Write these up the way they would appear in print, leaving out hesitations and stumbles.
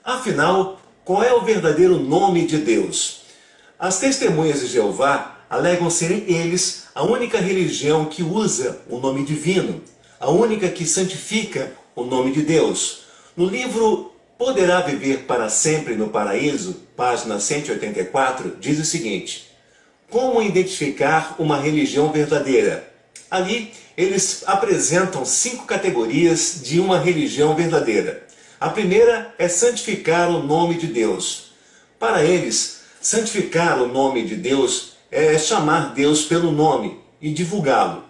Afinal, qual é o verdadeiro nome de Deus? As Testemunhas de Jeová alegam serem eles a única religião que usa o nome divino, a única que santifica o nome de Deus. No livro Poderá Viver para Sempre no Paraíso, página 184, diz o seguinte: como identificar uma religião verdadeira? Ali, eles apresentam 5 categorias de uma religião verdadeira. A primeira é santificar o nome de Deus. Para eles, santificar o nome de Deus é chamar Deus pelo nome e divulgá-lo.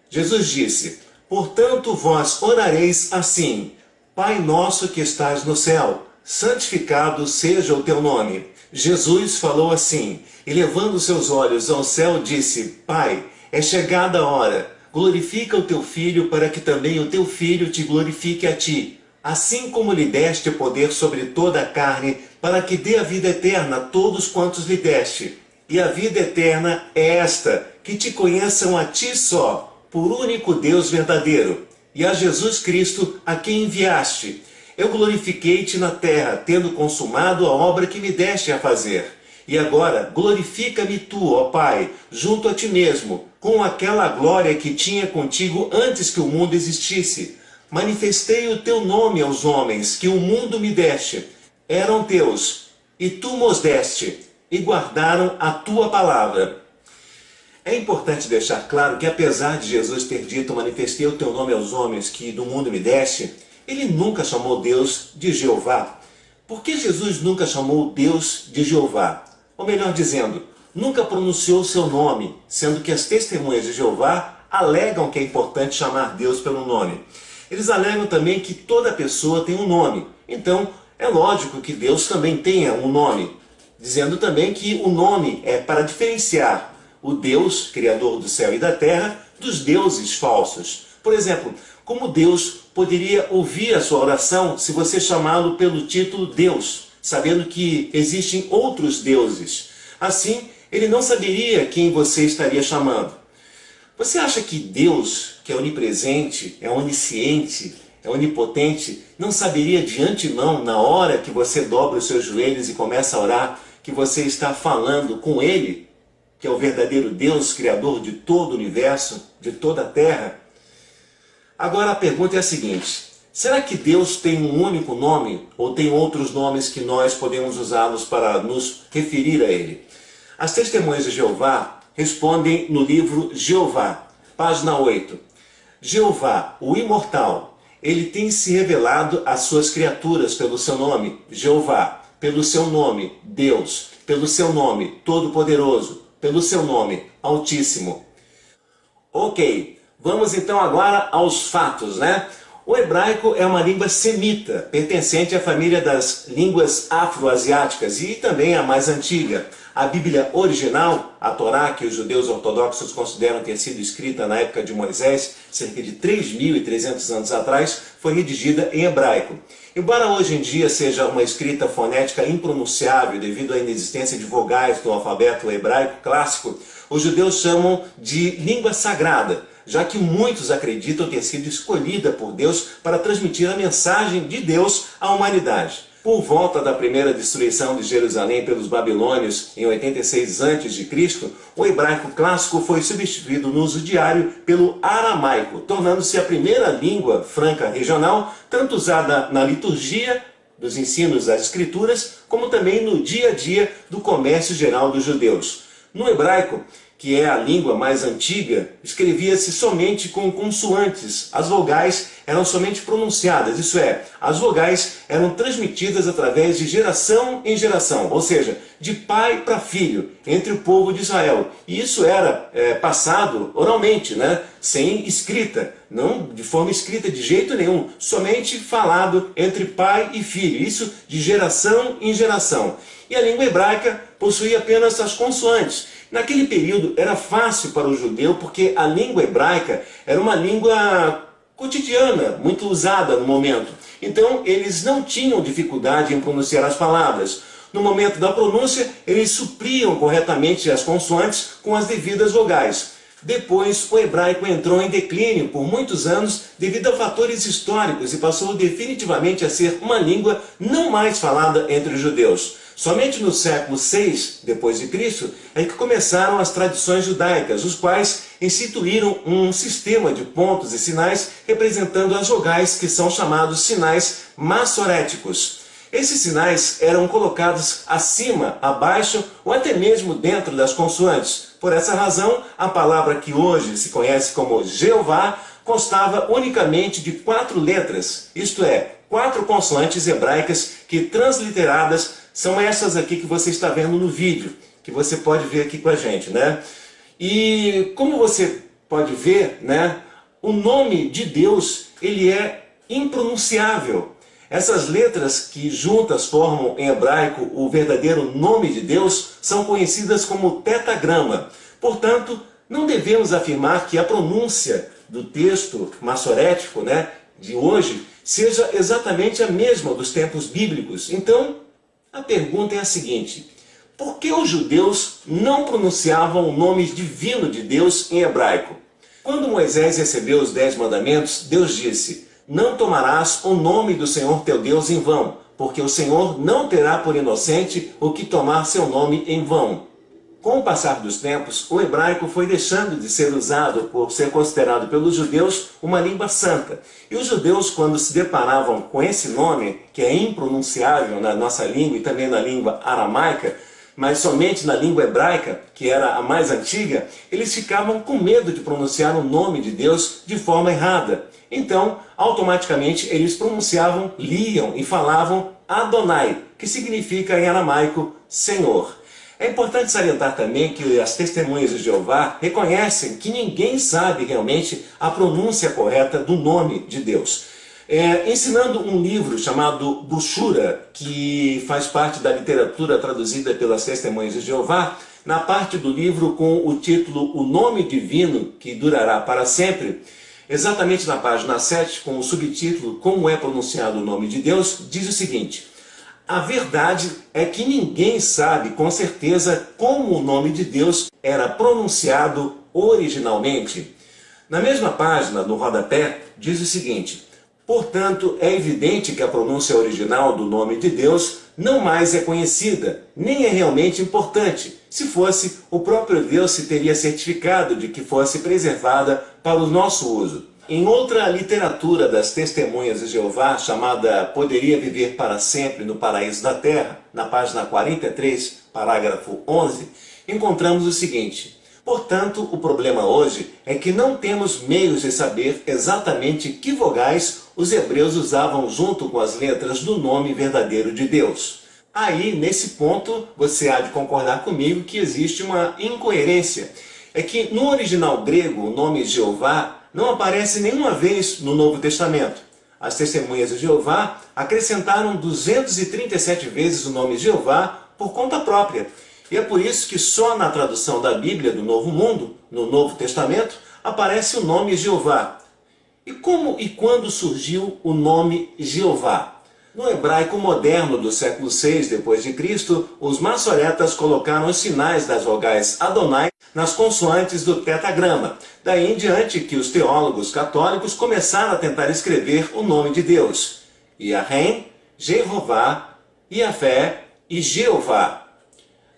Jesus disse: portanto, vós orareis assim: Pai nosso que estás no céu, santificado seja o teu nome. Jesus falou assim, e levando seus olhos ao céu, disse: Pai, é chegada a hora, glorifica o teu Filho, para que também o teu Filho te glorifique a ti, assim como lhe deste poder sobre toda a carne, para que dê a vida eterna a todos quantos lhe deste. E a vida eterna é esta, que te conheçam a ti só, por único Deus verdadeiro, e a Jesus Cristo, a quem enviaste. Eu glorifiquei-te na terra, tendo consumado a obra que me deste a fazer. E agora, glorifica-me tu, ó Pai, junto a ti mesmo, com aquela glória que tinha contigo antes que o mundo existisse. Manifestei o teu nome aos homens, que o mundo me deste. Eram teus, e tu mos deste, e guardaram a tua palavra. É importante deixar claro que, apesar de Jesus ter dito: manifestei o teu nome aos homens que do mundo me deste, ele nunca chamou Deus de Jeová. Por que Jesus nunca chamou Deus de Jeová? Ou melhor dizendo, nunca pronunciou seu nome, sendo que as Testemunhas de Jeová alegam que é importante chamar Deus pelo nome. Eles alegam também que toda pessoa tem um nome, então é lógico que Deus também tenha um nome, dizendo também que o nome é para diferenciar o Deus, Criador do céu e da terra, dos deuses falsos. Por exemplo, como Deus poderia ouvir a sua oração se você chamá-lo pelo título Deus, sabendo que existem outros deuses? Assim, ele não saberia quem você estaria chamando. Você acha que Deus, que é onipresente, é onisciente, é onipotente, não saberia de antemão, na hora que você dobra os seus joelhos e começa a orar, que você está falando com Ele, que é o verdadeiro Deus, Criador de todo o universo, de toda a terra? Agora a pergunta é a seguinte: será que Deus tem um único nome, ou tem outros nomes que nós podemos usá-los para nos referir a Ele? As Testemunhas de Jeová respondem no livro Jeová, página 8. Jeová, o imortal, ele tem se revelado às suas criaturas pelo seu nome, Jeová, pelo seu nome, Deus, pelo seu nome, Todo-Poderoso, pelo seu nome, Altíssimo. Ok, vamos então agora aos fatos, né? O hebraico é uma língua semita, pertencente à família das línguas afro-asiáticas e também a mais antiga. A Bíblia original, a Torá, que os judeus ortodoxos consideram ter sido escrita na época de Moisés, cerca de 3.300 anos atrás, foi redigida em hebraico. Embora hoje em dia seja uma escrita fonética impronunciável devido à inexistência de vogais do alfabeto hebraico clássico, os judeus chamam de língua sagrada, já que muitos acreditam ter sido escolhida por Deus para transmitir a mensagem de Deus à humanidade. Por volta da primeira destruição de Jerusalém pelos babilônios em 86 a.C., o hebraico clássico foi substituído no uso diário pelo aramaico, tornando-se a primeira língua franca regional, tanto usada na liturgia dos ensinos das escrituras, como também no dia a dia do comércio geral dos judeus. No hebraico, que é a língua mais antiga, escrevia-se somente com consoantes. As vogais eram somente pronunciadas, isso é, as vogais eram transmitidas através de geração em geração, ou seja, de pai para filho, entre o povo de Israel. E isso era passado oralmente, né? Sem escrita, não de forma escrita de jeito nenhum, somente falado entre pai e filho, isso de geração em geração. E a língua hebraica possuía apenas as consoantes. Naquele período era fácil para o judeu porque a língua hebraica era uma língua cotidiana, muito usada no momento. Então eles não tinham dificuldade em pronunciar as palavras. No momento da pronúncia, eles supriam corretamente as consoantes com as devidas vogais. Depois, o hebraico entrou em declínio por muitos anos devido a fatores históricos e passou definitivamente a ser uma língua não mais falada entre os judeus. Somente no século VI depois de Cristo é que começaram as tradições judaicas, os quais instituíram um sistema de pontos e sinais representando as vogais, que são chamados sinais massoréticos. Esses sinais eram colocados acima, abaixo ou até mesmo dentro das consoantes. Por essa razão, a palavra que hoje se conhece como Jeová constava unicamente de 4 letras, isto é, 4 consoantes hebraicas que transliteradas são essas aqui que você está vendo no vídeo, que você pode ver aqui com a gente, né? E como você pode ver, né, o nome de Deus, ele é impronunciável. Essas letras que juntas formam em hebraico o verdadeiro nome de Deus são conhecidas como tetagrama. Portanto, não devemos afirmar que a pronúncia do texto massorético, né, de hoje seja exatamente a mesma dos tempos bíblicos. Então, a pergunta é a seguinte: por que os judeus não pronunciavam o nome divino de Deus em hebraico? Quando Moisés recebeu os 10 mandamentos, Deus disse: não tomarás o nome do Senhor teu Deus em vão, porque o Senhor não terá por inocente o que tomar seu nome em vão. Com o passar dos tempos, o hebraico foi deixando de ser usado por ser considerado pelos judeus uma língua santa. E os judeus, quando se deparavam com esse nome, que é impronunciável na nossa língua e também na língua aramaica, mas somente na língua hebraica, que era a mais antiga, eles ficavam com medo de pronunciar o nome de Deus de forma errada. Então, automaticamente, eles pronunciavam, liam e falavam Adonai, que significa em aramaico Senhor. É importante salientar também que as testemunhas de Jeová reconhecem que ninguém sabe realmente a pronúncia correta do nome de Deus. Ensinando um livro chamado Bushura, que faz parte da literatura traduzida pelas Testemunhas de Jeová, na parte do livro com o título O Nome Divino, que durará para sempre, exatamente na página 7, com o subtítulo Como é pronunciado o nome de Deus, diz o seguinte: a verdade é que ninguém sabe com certeza como o nome de Deus era pronunciado originalmente. Na mesma página, no rodapé, diz o seguinte: portanto, é evidente que a pronúncia original do nome de Deus não mais é conhecida, nem é realmente importante. Se fosse, o próprio Deus se teria certificado de que fosse preservada para o nosso uso. Em outra literatura das Testemunhas de Jeová, chamada Poderia Viver para Sempre no Paraíso da Terra, na página 43, parágrafo 11, encontramos o seguinte: portanto, o problema hoje é que não temos meios de saber exatamente que vogais os hebreus usavam junto com as letras do nome verdadeiro de Deus. Aí, nesse ponto, você há de concordar comigo que existe uma incoerência. É que no original grego, o nome Jeová não aparece nenhuma vez no Novo Testamento. As Testemunhas de Jeová acrescentaram 237 vezes o nome Jeová por conta própria. E é por isso que só na tradução da Bíblia do Novo Mundo, no Novo Testamento, aparece o nome Jeová. E como e quando surgiu o nome Jeová? No hebraico moderno do século VI d.C., os massoretas colocaram os sinais das vogais Adonai nas consoantes do tetagrama. Daí em diante que os teólogos católicos começaram a tentar escrever o nome de Deus: Yahem, Jeová, Yahvé e Jeová.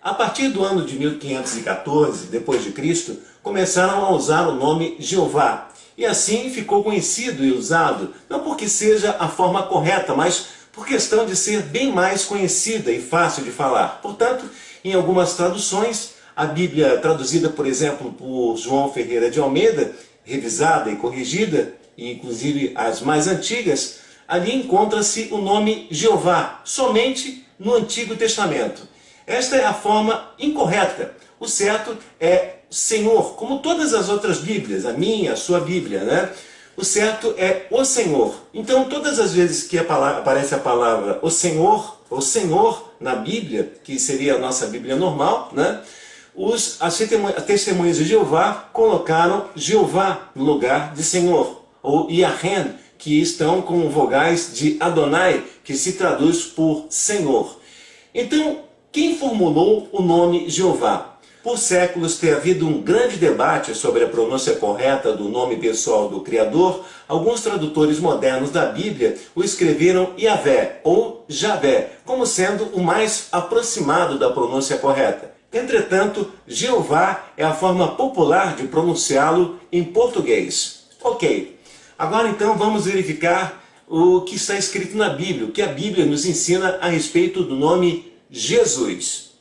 A partir do ano de 1514 d.C., começaram a usar o nome Jeová. E assim ficou conhecido e usado, não porque seja a forma correta, mas por questão de ser bem mais conhecida e fácil de falar. Portanto, em algumas traduções, a Bíblia traduzida, por exemplo, por João Ferreira de Almeida, revisada e corrigida, e inclusive as mais antigas, ali encontra-se o nome Jeová, somente no Antigo Testamento. Esta é a forma incorreta. O certo é Senhor, como todas as outras Bíblias, a minha, a sua Bíblia, né? O certo é o Senhor. Então, todas as vezes que aparece a palavra o Senhor na Bíblia, que seria a nossa Bíblia normal, né? As testemunhas de Jeová colocaram Jeová no lugar de Senhor, ou Yahem, que estão com vogais de Adonai, que se traduz por Senhor. Então, quem formulou o nome Jeová? Por séculos tem havido um grande debate sobre a pronúncia correta do nome pessoal do Criador. Alguns tradutores modernos da Bíblia o escreveram Yahvé ou Javé, como sendo o mais aproximado da pronúncia correta. Entretanto, Jeová é a forma popular de pronunciá-lo em português. Ok, agora então vamos verificar o que está escrito na Bíblia, o que a Bíblia nos ensina a respeito do nome Jesus.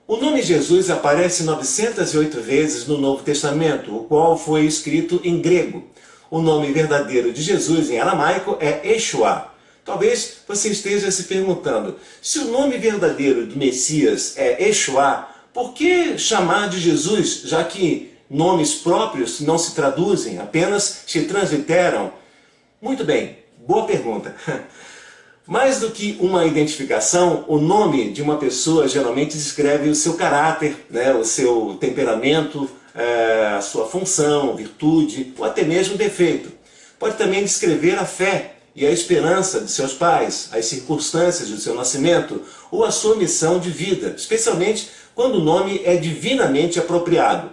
O nome Jesus aparece 908 vezes no Novo Testamento, o qual foi escrito em grego. O nome verdadeiro de Jesus em aramaico é Yeshua. Talvez você esteja se perguntando, se o nome verdadeiro do Messias é Yeshua, por que chamar de Jesus, já que nomes próprios não se traduzem, apenas se transliteram? Muito bem, boa pergunta. Mais do que uma identificação, o nome de uma pessoa geralmente descreve o seu caráter, né, o seu temperamento, a sua função, virtude ou até mesmo defeito. Pode também descrever a fé e a esperança de seus pais, as circunstâncias do seu nascimento ou a sua missão de vida, especialmente quando o nome é divinamente apropriado.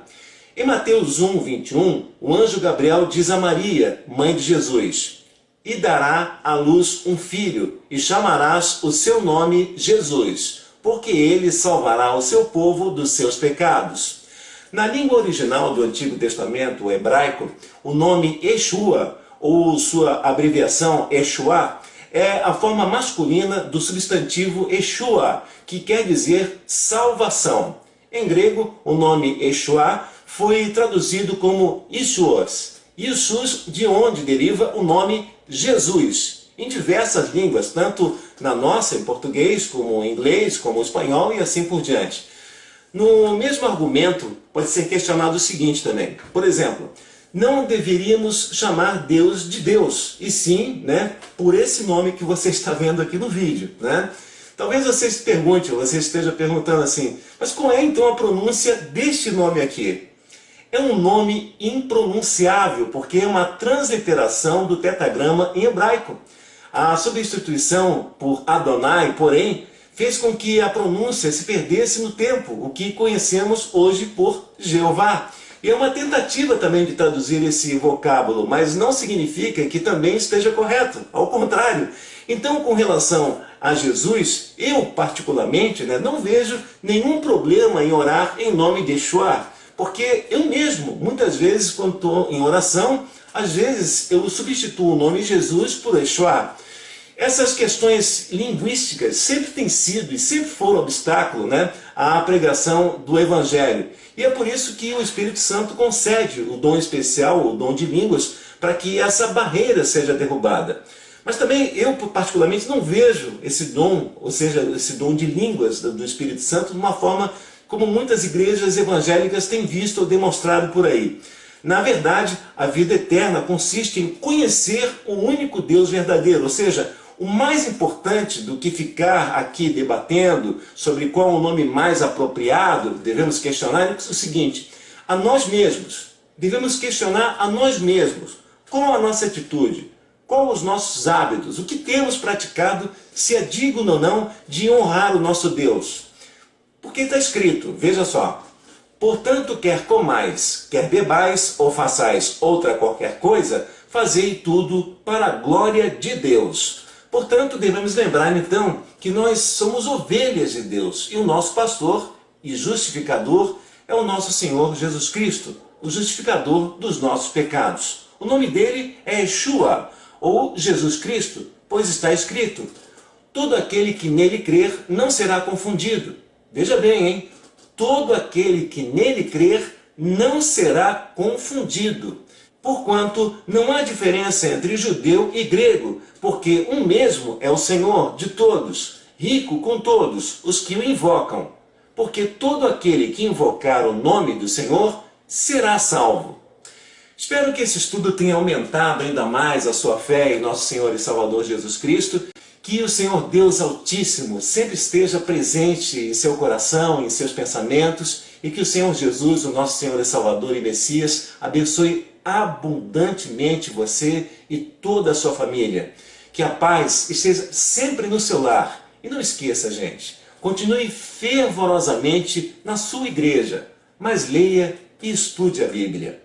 Em Mateus 1:21, o anjo Gabriel diz a Maria, mãe de Jesus: "E dará à luz um filho, e chamarás o seu nome Jesus, porque ele salvará o seu povo dos seus pecados." Na língua original do Antigo Testamento, o hebraico, o nome Yeshua, ou sua abreviação Yeshua, é a forma masculina do substantivo Yeshua, que quer dizer salvação. Em grego, o nome Yeshua foi traduzido como Yeshuas. Yeshuas, de onde deriva o nome Jesus. Em diversas línguas, tanto na nossa, em português, como em inglês, como em espanhol e assim por diante. No mesmo argumento, pode ser questionado o seguinte também. Por exemplo, não deveríamos chamar Deus de Deus, e sim, por esse nome que você está vendo aqui no vídeo, Talvez você se pergunte, ou você esteja perguntando assim, mas qual é então a pronúncia deste nome aqui? É um nome impronunciável, porque é uma transliteração do tetagrama em hebraico. A substituição por Adonai, porém, fez com que a pronúncia se perdesse no tempo, o que conhecemos hoje por Jeová. E é uma tentativa também de traduzir esse vocábulo, mas não significa que também esteja correto, ao contrário. Então, com relação a Jesus, eu particularmente não vejo nenhum problema em orar em nome de Yeshua, porque eu mesmo, muitas vezes, quando estou em oração, às vezes eu substituo o nome Jesus por Yeshua. Essas questões linguísticas sempre têm sido e sempre foram obstáculo à pregação do Evangelho. E é por isso que o Espírito Santo concede o dom especial, o dom de línguas, para que essa barreira seja derrubada. Mas também eu, particularmente, não vejo esse dom, ou seja, esse dom de línguas do Espírito Santo, de uma forma como muitas igrejas evangélicas têm visto ou demonstrado por aí. Na verdade, a vida eterna consiste em conhecer o único Deus verdadeiro, ou seja, o mais importante do que ficar aqui debatendo sobre qual é o nome mais apropriado, devemos questionar é o seguinte: a nós mesmos, devemos questionar a nós mesmos, qual a nossa atitude, qual os nossos hábitos, o que temos praticado, se é digno ou não de honrar o nosso Deus. Porque está escrito, veja só: "Portanto, quer comais, quer bebais, ou façais outra qualquer coisa, fazei tudo para a glória de Deus." Portanto, devemos lembrar então que nós somos ovelhas de Deus e o nosso pastor e justificador é o nosso Senhor Jesus Cristo, o justificador dos nossos pecados. O nome dele é Yeshua, ou Jesus Cristo, pois está escrito: "Todo aquele que nele crer não será confundido." Veja bem, hein? Todo aquele que nele crer não será confundido. Porquanto não há diferença entre judeu e grego, porque um mesmo é o Senhor de todos, rico com todos os que o invocam. Porque todo aquele que invocar o nome do Senhor será salvo. Espero que esse estudo tenha aumentado ainda mais a sua fé em nosso Senhor e Salvador Jesus Cristo. Que o Senhor Deus Altíssimo sempre esteja presente em seu coração, em seus pensamentos, e que o Senhor Jesus, o nosso Senhor e Salvador e Messias, abençoe abundantemente você e toda a sua família. Que a paz esteja sempre no seu lar. E não esqueça, gente, continue fervorosamente na sua igreja. mas leia e estude a Bíblia.